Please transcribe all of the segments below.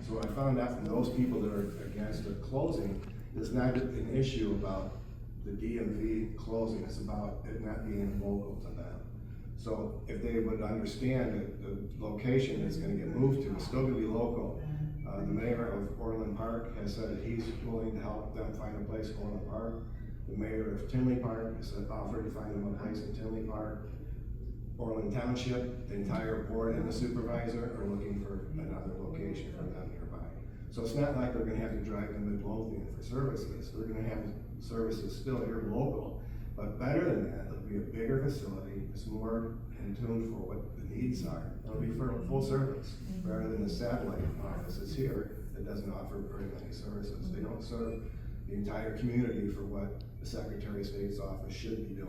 So I found out from those people that are against the closing, it's not an issue about the DMV closing, it's about it not being local to them. So if they would understand that the location it's gonna get moved to is still gonna be local. The mayor of Orland Park has said that he's willing to help them find a place in Orland Park. The mayor of Tinley Park has offered to find them a place in Tinley Park. Orland Township, the entire board and the supervisor are looking for another location for them nearby. So it's not like they're gonna have to drive to Midlothian for services. They're gonna have services still here local, but better than that, it'll be a bigger facility. It's more in tune for what the needs are. It'll be for full service, rather than the satellite offices here that doesn't offer very many services. They don't serve the entire community for what the Secretary of State's office should be doing.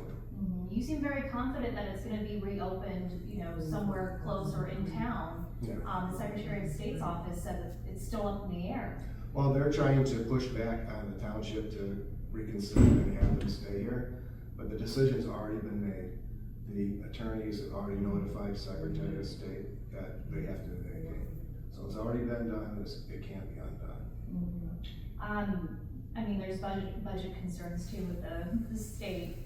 You seem very confident that it's gonna be reopened, you know, somewhere closer in town. Yeah. The Secretary of State's office said that it's still up in the air. Well, they're trying to push back on the township to reconsider and have them stay here, but the decision's already been made. The attorneys have already notified Secretary of State that they have to vacate. So it's already been done, it can't be undone. I mean, there's budget concerns too with the state.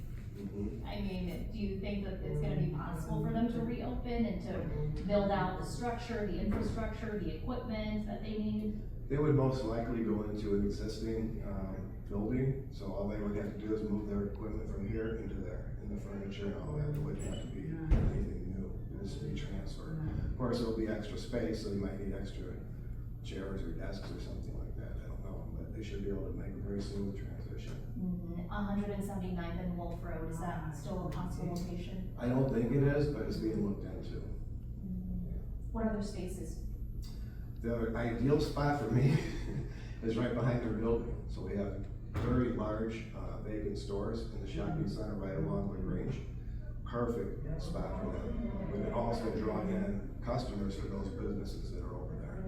I mean, do you think that it's gonna be possible for them to reopen and to build out the structure, the infrastructure, the equipment that they need? They would most likely go into an existing building, so all they would have to do is move their equipment from here into there, and the furniture and all that. It wouldn't have to be anything new, it would just be transferred. Of course, it'll be extra space, so you might need extra chairs or desks or something like that, I don't know, but they should be able to make a very smooth transition. 179th and Wolf Road, is that still a possible location? I don't think it is, but it's being looked into. What other spaces? The ideal spot for me is right behind their building. So we have very large vacant stores in the shopping center right along LaGrange. Perfect spot for them. We would also draw in customers for those businesses that are over there.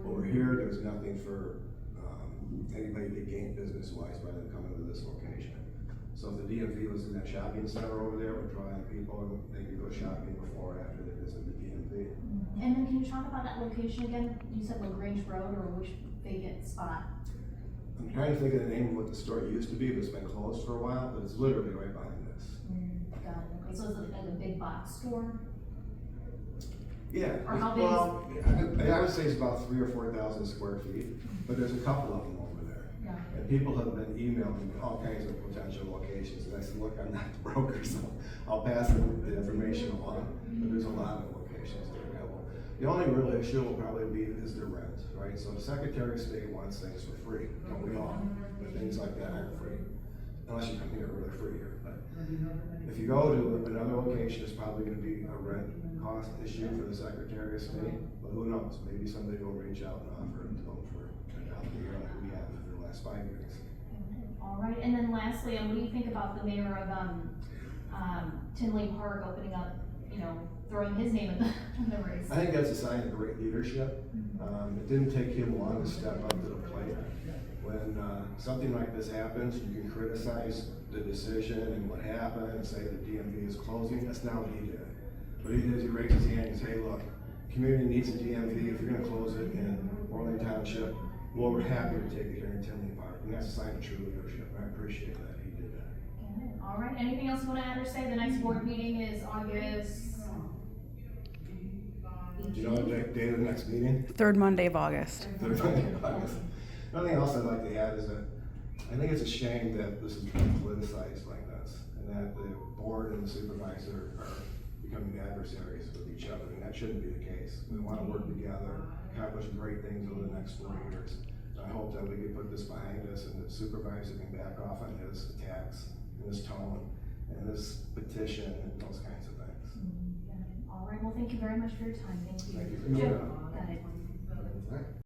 Over here, there's nothing for anybody to gain business-wise by them coming to this location. So if the DMV was in that shopping center over there, would draw in people, and they could go shopping before or after they visit the DMV. And then can you talk about that location again? You said LaGrange Road, or which vacant spot? I'm trying to think of the name of what the store used to be, but it's been closed for a while, but it's literally right behind this. Got it. Okay, so is it like a big box store? Yeah. Or how big well, I would say it's about 3,000 or 4,000 square feet, but there's a couple of them over there. Yeah. And people have been emailing me all kinds of potential locations, and I said, look, I'm not the broker, so I'll pass the information along, but there's a lot of locations that are available. The only real issue will probably be is the rent, right? So the Secretary of State wants things for free, don't we all? But things like that aren't free, unless you come here, they're free here. But if you go to another location, it's probably gonna be a rent cost issue for the Secretary of State, but who knows? Maybe somebody will reach out and offer it to them for $10 a year like we have for the last 5 years. All right, and then lastly, what do you think about the mayor of Tinley Park opening up, you know, throwing his name in the race? I think that's a sign of great leadership. It didn't take him long to step up to the plate. When something like this happens, you can criticize the decision and what happened and say the DMV is closing. That's not what he did. What he did is he raised his hand and said, hey, look, community needs a DMV. If you're gonna close it in Orland Township, well, we're happy to take it here in Tinley Park. And that's a sign of true leadership. I appreciate that he did that. Okay. All right, anything else you want to add or say? The next board meeting is August. Do you know the date of the next meeting? Third Monday of August. Third Monday of August. Another thing else I'd like to add is that I think it's a shame that this has been politicized like this, and that the board and the supervisor are becoming adversaries with each other, and that shouldn't be the case. We want to work together, accomplish great things over the next 4 years. I hope that we can put this behind us and the supervisor can back off on his attacks and his tone and his petition and those kinds of things. All right, well, thank you very much for your time. Thank you. Thank you for your Joe, time. got it.